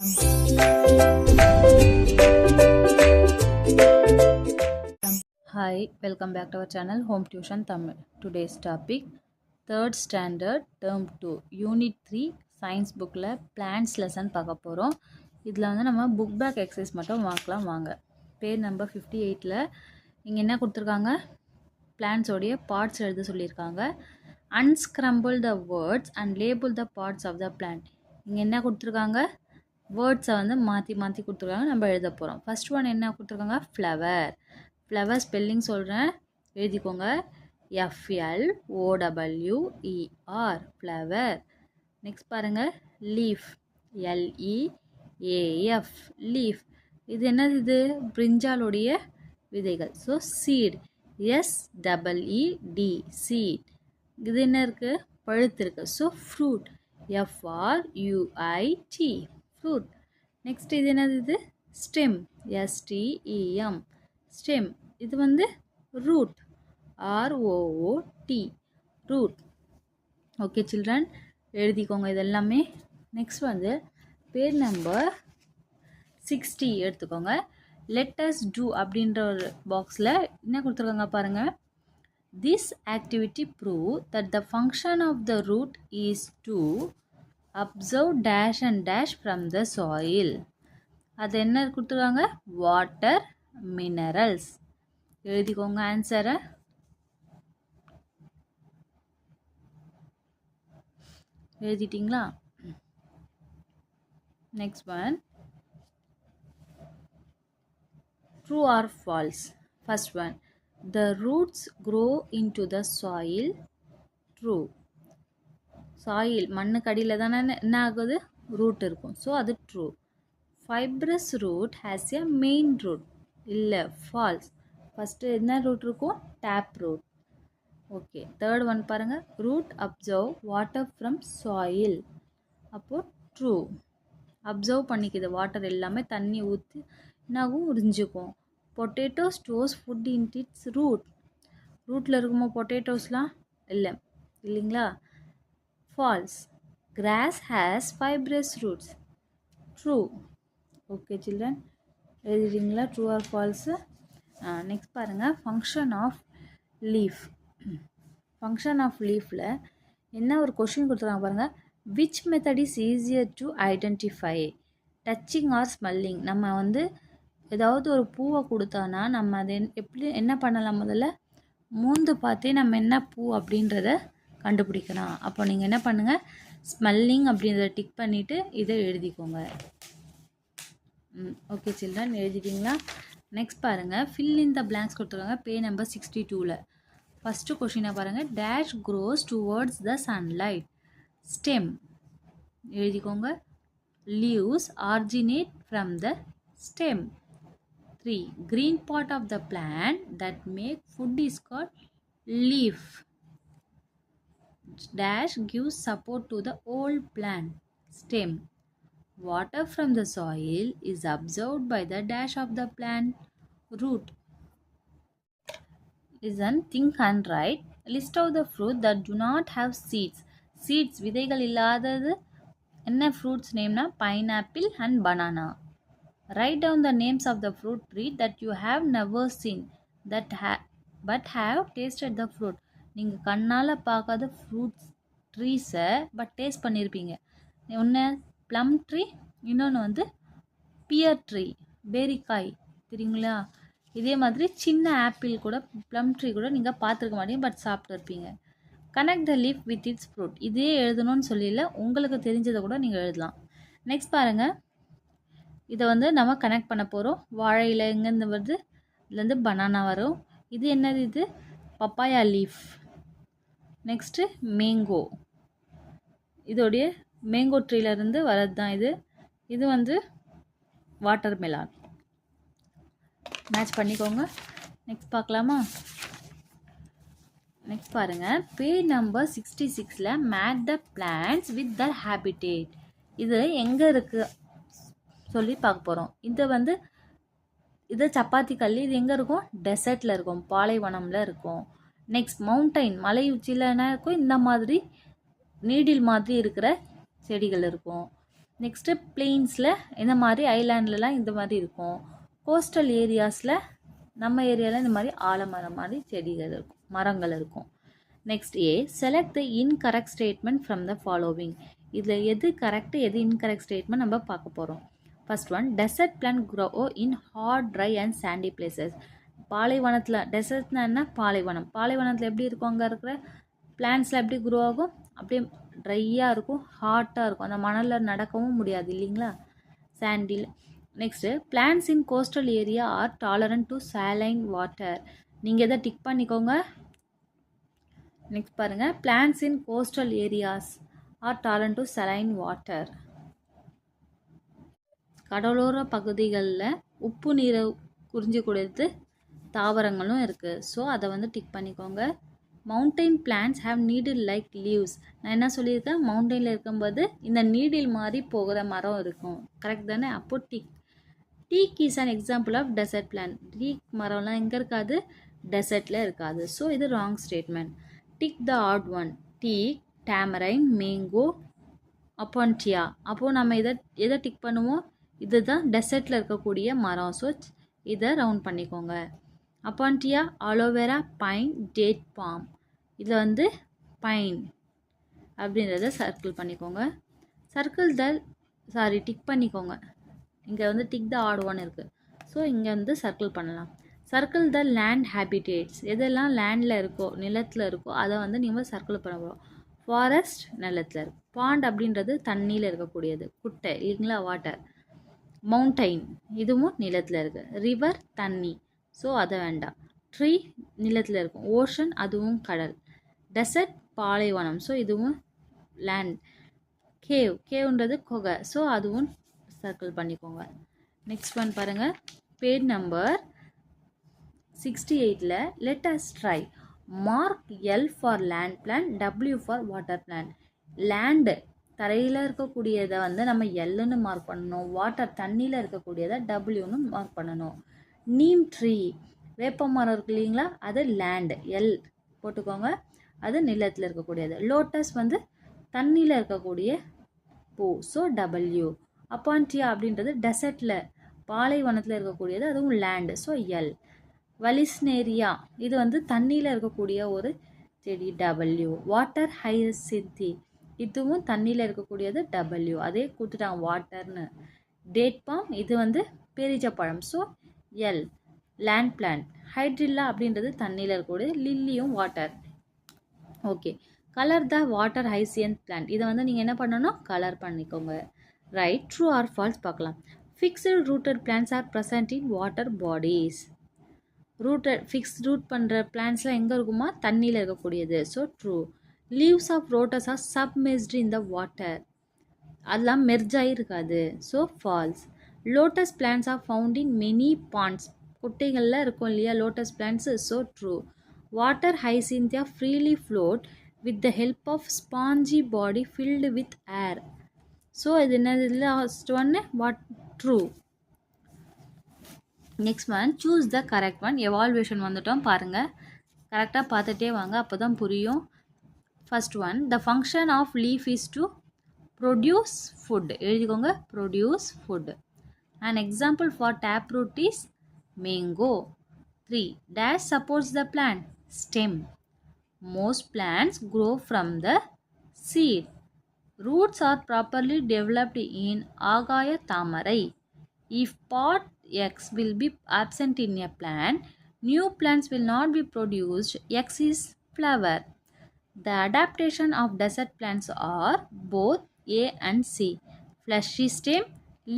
Hi, welcome back to our channel Home Tuition Tamil. Today's topic 3rd standard term 2 unit 3 science bookல plants lesson பார்க்க போறோம். இதுல வந்து நம்ம book back exercise மட்டும் பார்க்கலாம் வாங்க. பேஜ் நம்பர் 58ல இங்க என்ன கொடுத்திருக்காங்க? plants ஓடிய parts எழுத சொல்லிருக்காங்க. Unscramble the words and label the parts of the plant. இங்க என்ன கொடுத்திருக்காங்க? words வந்து மாத்தி மாத்தி கொடுத்திருக்காங்க. நம்ம எழுத போறோம். first one என்ன கொடுத்திருக்காங்க? flower. flower spelling சொல்றேன் எழுதிக்கோங்க. FLOWER flower. next பாருங்க leaf LEAF leaf. இது என்னது? இது பிரிஞ்சாலுடைய விதைகள். so seed SEED seed. இது என்ன இருக்கு? பழுத்து இருக்கு. so fruit FRUIT fruit. next இது என்னது? இது stem STEM stem. இது வந்து root ROOT root. okay children எழுதிக்கோங்க இதெல்லாமே. next வந்து பேஜ் நம்பர் 60 எடுத்துக்கோங்க. let us do அப்படின்ற ஒரு பாக்ஸில் என்ன கொடுத்துருக்காங்க பாருங்க. this activity prove that the function of the root is to observe dash and dash from the soil. அது என்ன கொடுத்துருக்காங்க? Water minerals. எழுதிக்கோங்க ஆன்சரை. எழுதிட்டீங்களா? Next one true or false. First one the roots grow into the soil. True. Soil மண்ணுக்கு அடியில் தானே என்ன ஆகுது? ரூட் இருக்கும். ஸோ அது true. fibrous root has a main root. இல்லை ஃபால்ஸ். ஃபஸ்ட்டு என்ன ரூட் இருக்கும்? Tap root. Okay third one பாருங்கள். Root absorb water from soil. அப்போது ட்ரூ. அப்சர்வ் பண்ணிக்குது வாட்டர் எல்லாமே தண்ணி ஊற்றி என்னாகும்? உறிஞ்சிக்கும். பொட்டேட்டோ ஸ்டோர்ஸ் ஃபுட் இன் இட்ஸ் ரூட். ரூட்டில் இருக்குமோ பொட்டேட்டோஸ்லாம்? இல்லை இல்லைங்களா? False. Grass has fibrous roots. True. Okay children எழுதிட்டீங்களா? True or false. நெக்ஸ்ட் பாருங்கள் function of leaf. Function of லீஃபில் என்ன ஒரு கொஷின் கொடுத்துருக்காங்க பாருங்கள். Which method is easier to identify? Touching or smelling. நம்ம வந்து ஏதாவது ஒரு பூவை கொடுத்தானா நம்ம அதை எப்படி என்ன பண்ணலாம்? முதல்ல மூந்து பார்த்தே நம்ம என்ன பூ அப்படின்றத கண்டுபிடிக்கலாம். அப்போ நீங்கள் என்ன பண்ணுங்கள்? ஸ்மெல்லிங் அப்படின்றத டிக் பண்ணிவிட்டு இதை எழுதிக்கோங்க. ஓகே சில்ட்ரன் எழுதிட்டிங்களா? நெக்ஸ்ட் பாருங்கள் ஃபில் இன் த பிளாங்க்ஸ் கொடுத்துருக்காங்க. பேஜ் நம்பர் 62ல் ஃபஸ்ட்டு கொஷினை பாருங்கள். Dash grows towards the sunlight. Stem எழுதிக்கோங்க. Leaves originate from the stem. 3 green part of the plant that make food is called leaf. Dash gives support to the old plant stem. Water from the soil is absorbed by the dash of the plant root. Listen, think and write. List of the fruit that do not have seeds. Seeds விதைகள் இல்லாதது என்ன fruits நேம்னா? pineapple and banana. Write down the names of the fruit tree that you have never seen but have tasted the fruit. நீங்கள் கண்ணால் பார்க்காத fruits ட்ரீஸை but taste பண்ணியிருப்பீங்க. ஒன்று plum tree, இன்னொன்று வந்து பியர் ட்ரீ பேரிக்காய் தெரியுங்களா? இதே மாதிரி சின்ன ஆப்பிள் கூட ப்ளம் ட்ரீ கூட நீங்கள் பார்த்துருக்க மாட்டீங்க பட் சாப்பிட்டு இருப்பீங்க. Connect the leaf with it's fruit. இதே எழுதணும்னு சொல்லல, உங்களுக்கு தெரிஞ்சதை கூட நீங்கள் எழுதலாம். நெக்ஸ்ட் பாருங்கள். இதை வந்து நம்ம கனெக்ட் பண்ண போகிறோம். வாழை இலை எங்கேருந்து வருது? இதுலேருந்து பனானா வரும். இது என்னது? இது பப்பாயா லீஃப். Next mango. இதோடைய மேங்கோ ட்ரீலேருந்து வரது தான் இது. இது வந்து வாட்டர் மெலான். மேட்ச் பண்ணிக்கோங்க. நெக்ஸ்ட் பார்க்கலாமா? நெக்ஸ்ட் பாருங்கள். பேஜ் நம்பர் 66ல் match the plants with the habitat. இது எங்கே இருக்குது சொல்லி பார்க்க போகிறோம். இதை வந்து இது சப்பாத்தி கல். இது எங்கே இருக்கும்? டெசர்ட்டில் இருக்கும், பாலைவனமில் இருக்கும். நெக்ஸ்ட் மவுண்டைன் மலை உச்சியில் என்ன இருக்கும்? இந்த மாதிரி நீடில் மாதிரி இருக்கிற செடிகள் இருக்கும். நெக்ஸ்ட்டு பிளெயின்ஸில் இந்த மாதிரி ஐலாண்ட்லலாம் இந்த மாதிரி இருக்கும். கோஸ்டல் ஏரியாஸில் நம்ம ஏரியாவில் இந்த மாதிரி ஆலமரம் மாதிரி செடிகள் இருக்கும், மரங்கள் இருக்கும். Next A, select the incorrect statement from the following. இதில் எது கரெக்டு எது இன்கரெக்ட் ஸ்டேட்மெண்ட் நம்ம பார்க்க போகிறோம். First one, desert plant grow in hot, dry and sandy places. பாலைவனத்தில், டெசர்ட்னா என்ன, பாலைவனம். பாலைவனத்தில் எப்படி இருக்கும், அங்கே இருக்கிற பிளான்ட்ஸில் எப்படி க்ரோ ஆகும், அப்படியே ட்ரையாக இருக்கும், ஹாட்டாக இருக்கும், அந்த மணலில் நடக்கவும் முடியாது இல்லைங்களா, சாண்டில். Next, plants in coastal area are tolerant to saline water. நீங்கள் எதை டிக் பண்ணிக்கோங்க. நெக்ஸ்ட் பாருங்கள், plants in coastal areas are tolerant to saline water. கடலோர பகுதிகளில் உப்பு நீரை குறிஞ்சக்கூடியது தாவரங்களும் இருக்குது. ஸோ அதை வந்து டிக் பண்ணிக்கோங்க. Mountain plants have needle like leaves. நான் என்ன சொல்லியிருக்கேன், மவுண்டெயினில் இருக்கும்போது இந்த நீடில் மாதிரி போகிற மரம் இருக்கும், கரெக்ட் தானே? அப்போ tick. Teak is an example of desert plant. Teak மரம்லாம் எங்கே இருக்காது, டெசர்ட்டில் இருக்காது. ஸோ இது wrong statement. Tick the odd one. Teak, tamarind, mango, opuntia. அப்போது நம்ம எதை டிக் பண்ணுவோம், இதுதான் டெசர்ட்டில் இருக்கக்கூடிய மரம். ஸோ இதை ரவுண்ட் பண்ணிக்கோங்க. அப்பான்டியா, அலோவேரா, பைன், டேட் பாம். இதில் வந்து பைன் அப்படின்றத சர்க்கிள் பண்ணிக்கோங்க. டிக் பண்ணிக்கோங்க. இங்கே வந்து டிக் த ஆட் ஒன் இருக்குது. ஸோ இங்கே வந்து சர்க்கிள் பண்ணலாம். Circle the land habitats. எதெல்லாம் லேண்டில் இருக்கோ, நிலத்தில் இருக்கோ, அதை வந்து நீங்கள் சர்க்கிள் பண்ண போகிறோம். ஃபாரஸ்ட் நிலத்தில் இருக்குது. பாண்ட் அப்படின்றது தண்ணியில் இருக்கக்கூடியது, குட்டை இல்லைங்களா, வாட்டர். மவுண்டைன், இதுவும் நிலத்தில் இருக்குது. ரிவர், தண்ணி, ஸோ அதை வேண்டாம். ட்ரீ நிலத்தில் இருக்கும். ஓஷன், அதுவும் கடல். டெசர்ட், பாலைவனம், ஸோ இதுவும் லேண்ட். கேவ்ன்றது குகை, ஸோ அதுவும் சர்க்கிள் பண்ணிக்கோங்க. நெக்ஸ்ட் ஒன் பாருங்கள், பேஜ் நம்பர் 68ல் let us try. Mark L for land plant, W for water plant. Land தரையில் இருக்கக்கூடியதை வந்து நம்ம எல்லுன்னு மார்க் பண்ணணும், வாட்டர் தண்ணியில் இருக்கக்கூடியதை டபிள்யூன்னு மார்க் பண்ணணும். நீம் ட்ரீ, வேப்ப மரம் இருக்கு இல்லைங்களா, அது லேண்டு, எல் போட்டுக்கோங்க, அது நிலத்தில் இருக்கக்கூடியது. லோட்டஸ் வந்து தண்ணியில் இருக்கக்கூடிய பூ, ஸோ டபிள்யூ. அப்பான்டியா அப்படின்றது டெசர்ட்டில், பாலைவனத்தில் இருக்கக்கூடியது, அதுவும் லேண்டு, ஸோ எல். வலிஸ்னேரியா, இது வந்து தண்ணியில் இருக்கக்கூடிய ஒரு செடி, டபிள்யூ. வாட்டர் ஹைசிந்தி, இதுவும் தண்ணியில் இருக்கக்கூடியது, டபிள்யூ, அதே கொடுத்துட்டாங்க வாட்டர்னு. டேட் பாம், இது வந்து பேரிச்சப்பழம், so L. Land plant. Hydrilla அப்படின்றது தண்ணியில் இருக்கக்கூடிய, லில்லியும் water. Okay. Colour the water hyacinth plant. இதை வந்து நீங்கள் என்ன பண்ணணும், கலர் பண்ணிக்கோங்க. ரைட், ட்ரூ ஆர் ஃபால்ஸ் பார்க்கலாம். Fixed rooted plants are present in water bodies. Fixed root பண்ணுற பிளான்ட்ஸ்லாம் எங்கே இருக்குமா, தண்ணியில் இருக்கக்கூடியது, so true. Leaves of lotus are submerged in the water. அதெல்லாம் மெர்ஜாகி இருக்காது, so false. Lotus plants are found in many bonds. குட்டைகளில் இருக்கும் இல்லையா lotus plants, so true. Water hyacinth freely float with the help of spongy body filled with air. So இது என்னது, last ஒன்று true. Next one, choose the correct one. Evaluation வந்துட்டோம் பாருங்கள், கரெக்டாக பார்த்துட்டே வாங்க, அப்போ தான் புரியும். First one, the function of leaf is to produce food. எழுதிக்கோங்க, produce food. An example for taproot is mango. 3. Dash supports the plant. Stem. Most plants grow from the seed. Roots are properly developed in Agaya Tamarai. If part X will be absent in a plant, new plants will not be produced. X is flower. The adaptation of desert plants are both A and C. Fleshy stem,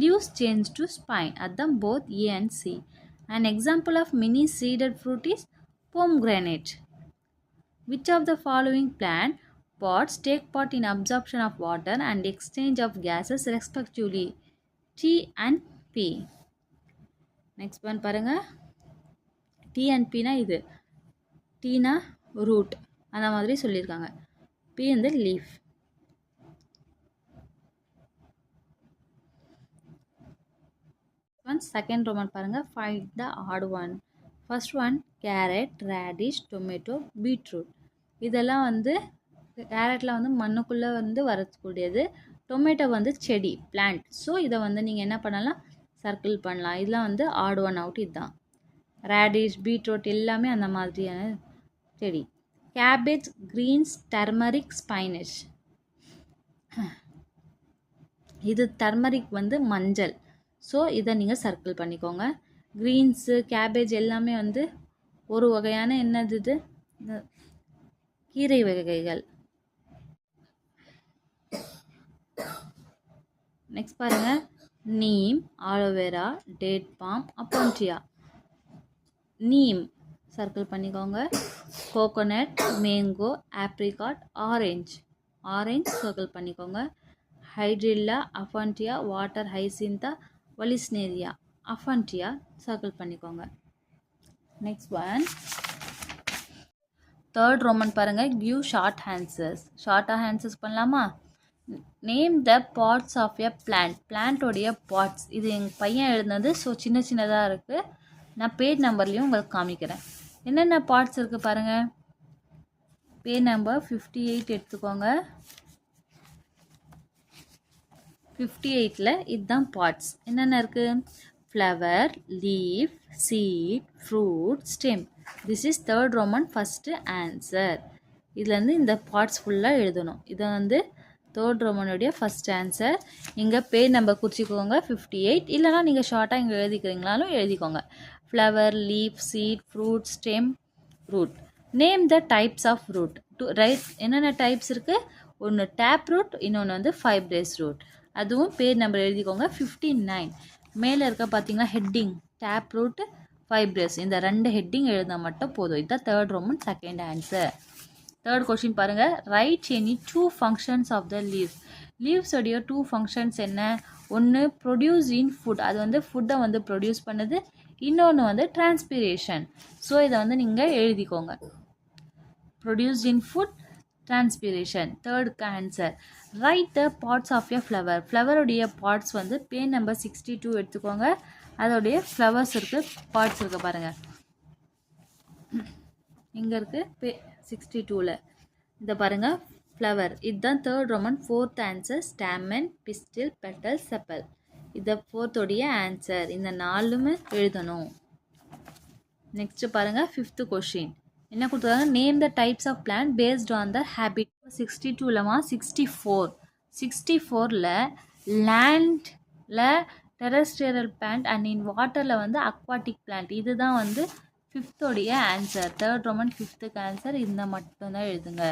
leaves change to spine, at them both A and C. An example of mini seeded fruit is pomegranate. Which of the following plant pots take part in absorption of water and exchange of gases respectively? T and P. Next one பாருங்க, T and P னா இது, T னா root அந்த மாதிரி சொல்லியிருக்காங்க, P இந்த leaf. Second Roman பாருங்கள், find the odd one. First one, carrot, radish, tomato, beetroot. இதெல்லாம் வந்து கேரட்டில் வந்து மண்ணுக்குள்ளே வந்து வரக்கூடியது, டொமேட்டோ வந்து செடி பிளான்ட். ஸோ இதை வந்து நீங்கள் என்ன பண்ணலாம், சர்க்கிள் பண்ணலாம். இதெல்லாம் வந்து ஆட் ஒன் அவுட். இதுதான் ரேடிஷ், பீட்ரூட் எல்லாமே அந்த மாதிரியான செடி. Cabbage, greens, turmeric, spinach. இது டர்மரிக் வந்து மஞ்சள். ஸோ இதை நீங்கள் சர்க்கிள் பண்ணிக்கோங்க. க்ரீன்ஸு, கேபேஜ் எல்லாமே வந்து ஒரு வகையான என்னது இது கீரை வகைகள். நெக்ஸ்ட் பாருங்கள், neem, aloe vera, date palm, opuntia. Neem circle பண்ணிக்கோங்க. Coconut, mango, apricot, orange circle பண்ணிக்கோங்க. Hydrilla, opuntia, water hyacinth, vallisneria, opuntia circle பண்ணிக்கோங்க. நெக்ஸ்ட் ஒன், தேர்ட் ரோமன் பாருங்கள், கிவ் ஷார்ட் ஆன்சர்ஸ். ஷார்ட்டாக ஆன்சர்ஸ் பண்ணலாமா? Name the parts of a plant. பிளான்ட்டோடைய parts. இது எங்கள் பையன் எழுதுனது. ஸோ சின்ன சின்னதாக இருக்குது. நான் பேஜ் நம்பர்லேயும் உங்களுக்கு காமிக்கிறேன். என்னென்ன பார்ட்ஸ் இருக்குது பாருங்கள். பேஜ் நம்பர் 58 எடுத்துக்கோங்க. 58ல் இதுதான் பார்ட்ஸ். என்னென்ன இருக்குது? Flower, leaf, seed, fruit, stem. This is third Roman first answer. இதுலேருந்து இந்த பார்ட்ஸ் ஃபுல்லாக எழுதணும். இதை வந்து தேர்ட் ரோமனுடைய ஃபஸ்ட் ஆன்சர். இங்கே பேஜ் நம்பர் குறிச்சிக்கோங்க 58. இல்லைனா நீங்கள் ஷார்ட்டாக இங்கே எழுதிக்கிறீங்களாலும் எழுதிக்கோங்க. Flower, leaf, seed, fruit, stem, root. Name the types of root. Right, என்னென்ன டைப்ஸ் இருக்குது? ஒன்று டேப் ரூட், இன்னொன்று வந்து ஃபைப்ரஸ் ரூட். அதுவும் பேஜ் நம்பர் எழுதிக்கோங்க 59. மேலே இருக்க பார்த்தீங்கன்னா ஹெட்டிங் டேப் ரூட், ஃபைப்ரஸ். இந்த 2 ஹெட்டிங் எழுதினா மட்டும் போதும். இதுதான் third roman second answer. Third question பாருங்கள், write any 2 functions of the leaves. லீவ்ஸோடைய 2 ஃபங்க்ஷன்ஸ் என்ன? ஒன்று ப்ரொடியூஸ் இன் ஃபுட், அது வந்து ஃபுட்டை வந்து ப்ரொடியூஸ் பண்ணுது. இன்னொன்று வந்து டிரான்ஸ்பிரேஷன். ஸோ இதை வந்து நீங்கள் எழுதிக்கோங்க. Produce in food, transpiration. தேர்டுக்கு answer. Write the parts of a flower. ஃப்ளவருடைய பார்ட்ஸ் வந்து பேஜ் நம்பர் 62 எடுத்துக்கோங்க. அதோடைய ஃப்ளவர்ஸ் இருக்குது, பார்ட்ஸ் இருக்குது பாருங்கள். இங்கே இருக்குது 62ல். இதை பாருங்கள், ஃப்ளவர். இதுதான் third Roman fourth answer. Stamen, pistil, petal, chappal. இதை ஃபோர்த்தோடைய ஆன்சர். இந்த 4மே எழுதணும். நெக்ஸ்ட்டு பாருங்கள், 5th கொஷின் என்ன கொடுத்துருக்காங்க? Name the types of plant based on the habit. 62லமா 64ல் லேண்டில் டெரஸ்ட்ரியல் பிளான்ட் அண்ட் இன் வாட்டரில் வந்து அக்வாட்டிக் பிளான்ட். இதுதான் வந்து 5th answer. Third Roman 5th answer. இந்த மட்டும்தான் எழுதுங்க.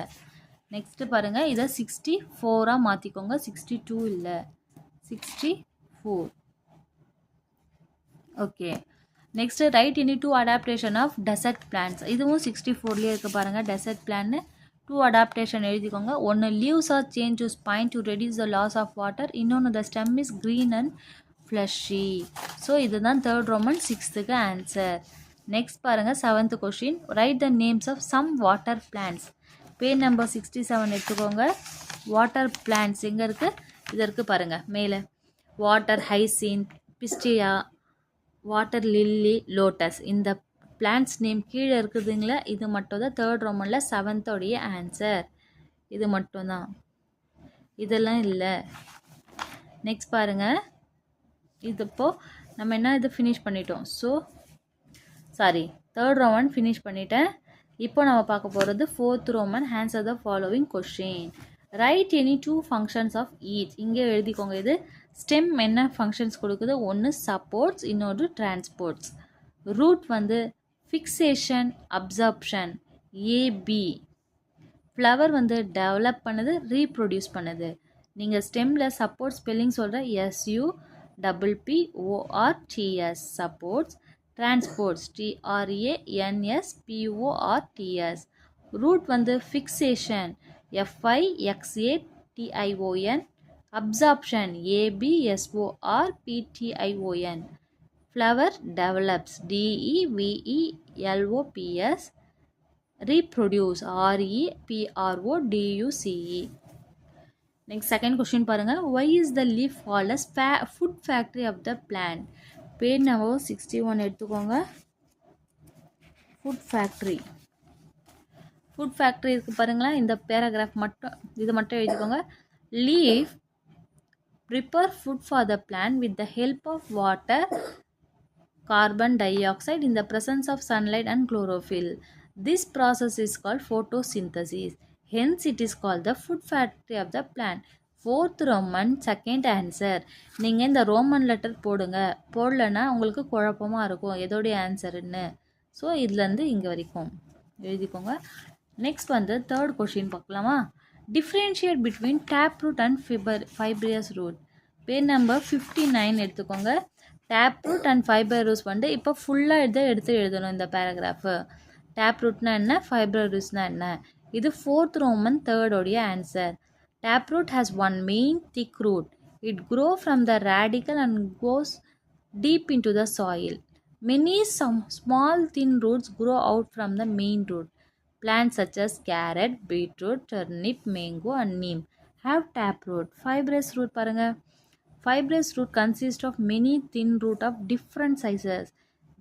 நெக்ஸ்ட்டு பாருங்கள், இதை 64ஆக மாற்றிக்கோங்க. 62 இல்லை, 64. Okay. Next write any 2 adaptation of desert plants. இதுவும் 64லேயே இருக்குது பாருங்கள். டெசர்ட் பிளான்ட் 2 அடாப்டேஷன் எழுதிக்கோங்க. ஒன்று leaves are change to spine to reduce the loss of water. இன்னொன்று the stem is green and fleshy. So இதுதான் third roman 6th answer. Next பாருங்கள், 7th question. Write the names of some water plants. Page number 67 எடுத்துக்கோங்க. Water plants எங்கே இருக்குது? இது இருக்குது பாருங்கள் மேலே. Water hyacinth, pistia, water lily, lotus. இந்த பிளான்ட்ஸ் நேம் கீழே இருக்குதுங்களா? இது மட்டும் தான் தேர்ட் ரோமனில் 7th ஆன்சர். இது மட்டும்தான், இதெல்லாம் இல்லை. நெக்ஸ்ட் பாருங்கள், இது இப்போது நம்ம என்ன இது ஃபினிஷ் பண்ணிட்டோம். தேர்ட் ரோமன் ஃபினிஷ் பண்ணிட்டேன். இப்போ நம்ம பார்க்க போகிறது 4th Roman. Answer the following question. Write any 2 functions of each. இங்கே எழுதிக்கோங்க. இது ஸ்டெம் என்ன ஃபங்க்ஷன்ஸ் கொடுக்குது? ஒன்று சப்போர்ட்ஸ், இன்னொன்று டிரான்ஸ்போர்ட்ஸ். ரூட் வந்து ஃபிக்ஸேஷன், அப்சார்ப்ஷன், ஏபி. ஃப்ளவர் வந்து டெவலப் பண்ணுது, ரீப்ரொடியூஸ் பண்ணுது. நீங்கள் ஸ்டெம்மில் சப்போர்ட் ஸ்பெல்லிங் சொல்கிற SUPPORTS supports. Transports TRANSPORTS. Root வந்து fixation FIXATION. Absorption ABSORPTION. Flower develops DEVELOPS. Reproduce REPRODUCE. Next second question பாருங்கள். Why is the leaf called as food factory of the plant. Page number 61 எடுத்துக்கோங்க. Food factory இருக்குது பாருங்களா. இந்த paragraph மட்டும், இது மட்டும் எழுதிக்கோங்க. Leaf prepare food for the plant with the help of water, carbon dioxide in the presence of sunlight and chlorophyll. This process is called photosynthesis. Hence, it is called the food factory of the plant. Fourth Roman, second answer. நீங்கள் இந்த Roman letter போடுங்க, போடலைன்னா உங்களுக்கு குழப்பமாக இருக்கும் எதோடைய ஆன்சருன்னு. So இதுலேருந்து இங்கே வரைக்கும் எழுதிக்கோங்க. நெக்ஸ்ட் வந்து தேர்ட் கொஷின் பார்க்கலாமா? Differentiate between tap root and fibrous root. Page number 59 எடுத்துக்கோங்க. டேப் ரூட் அண்ட் ஃபைப்ரஸ் வந்து இப்போ ஃபுல்லாக எடுத்து எழுதணும் இந்த பேராகிராஃபு. டேப் ரூட்னா என்ன, ஃபைப்ரஸ்னா என்ன? இது ஃபோர்த் ரோமன் தேர்டோடைய answer. Taproot has one main thick root. It grows from the radicle and goes deep into the soil. Many small thin roots grow out from the main root. Plants such as carrot, beetroot, turnip, mango and neem have taproot. Fibrous root paranga. Fibrous root consists of many thin roots of different sizes.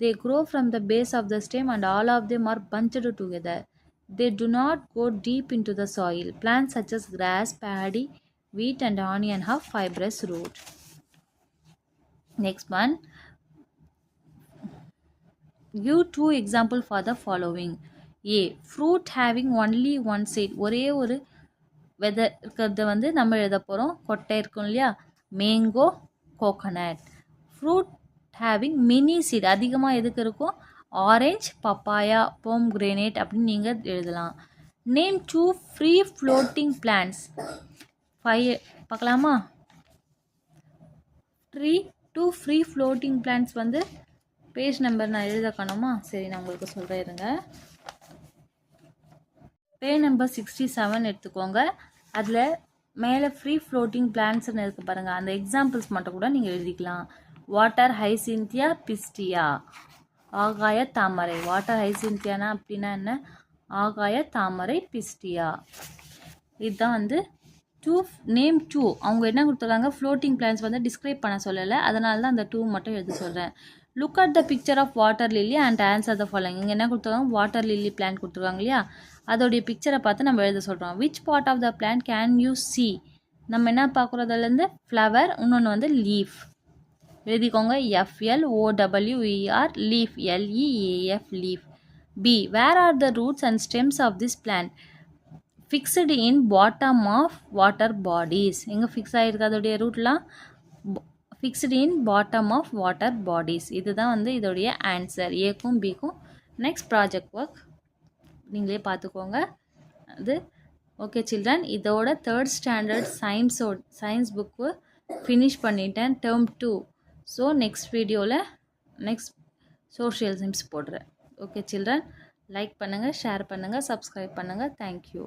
They grow from the base of the stem and all of them are bunched together. They do not go deep into the soil. Plants such as grass, paddy, wheat and onion have fibrous root. Next one. Give two examples for the following. A. Fruit having only one seed. ஒரே ஒரு விதை இருக்கிறத வந்து நம்ம எழுத போகிறோம். கொட்டை இருக்கும் இல்லையா? Mango, coconut. Fruit having many seed. அதிகமாக எதுக்கு இருக்கும்? ஆரஞ்ச், பப்பாயா, போம்கிரேனேட் அப்படின்னு நீங்கள் எழுதலாம். Name two free floating plants. பார்க்கலாமா? டூ ஃப்ரீ ஃப்ளோட்டிங் பிளான்ட்ஸ் வந்து பேஜ் நம்பர் நான் எழுதக்கணுமா? சரி, நான் உங்களுக்கு சொல்கிறேன் இருங்க. பேஜ் நம்பர் 67 எடுத்துக்கோங்க. அதில் மேலே ஃப்ரீ ஃப்ளோட்டிங் பிளான்ட்ஸ்ன்னு இருக்குது பாருங்கள். அந்த எக்ஸாம்பிள்ஸ் மட்டும் கூட நீங்கள் எழுதிக்கலாம். வாட்டர் ஹைசிந்தியா பிஸ்டியா, ஆகாய தாமரை. வாட்டர் ஹைசிந்தியானா அப்படின்னா என்ன? ஆகாய தாமரை, பிஸ்டியா. இதுதான் வந்து நேம் டூ. அவங்க என்ன கொடுத்துருக்காங்க? ஃப்ளோட்டிங் பிளான்ஸ் வந்து டிஸ்கிரைப் பண்ண சொல்லலை, அதனால தான் அந்த டூ மட்டும் எழுத சொல்கிறேன். Look at the picture of water lily and answer the following. இங்கே என்ன கொடுத்துருக்காங்க? வாட்டர் லில்லி பிளான்ட் கொடுத்துருக்காங்க இல்லையா? அதோடைய பிக்சரை பார்த்து நம்ம எழுத சொல்கிறோம். Which part of the plant can you see? நம்ம என்ன பார்க்குறதுலேருந்து ஃப்ளவர், இன்னொன்று வந்து லீஃப். எழுதிக்கோங்க. FLOWER leaf, LEAF leaf. B. Where are the roots and stems of this plant? Fixed in bottom of water bodies. எங்கே ஃபிக்ஸ் ஆகிருக்கு அதோடைய ரூட்லாம்? Fixed in bottom of water bodies. இதுதான் வந்து இதோடைய ஆன்சர், ஏக்கும் பிக்கும். நெக்ஸ்ட் ப்ராஜெக்ட் ஒர்க் நீங்களே பார்த்துக்கோங்க. அது ஓகே சில்ட்ரன். இதோட third standard science book finish பண்ணிட்டேன், டேர்ம் 2. ஸோ நெக்ஸ்ட் வீடியோவில் நெக்ஸ்ட் சோஷியல் சயின்ஸ் போடுறேன். ஓகே சில்ட்ரன், லைக் பண்ணுங்கள், ஷேர் பண்ணுங்கள், சப்ஸ்கிரைப் பண்ணுங்கள். தேங்க்யூ.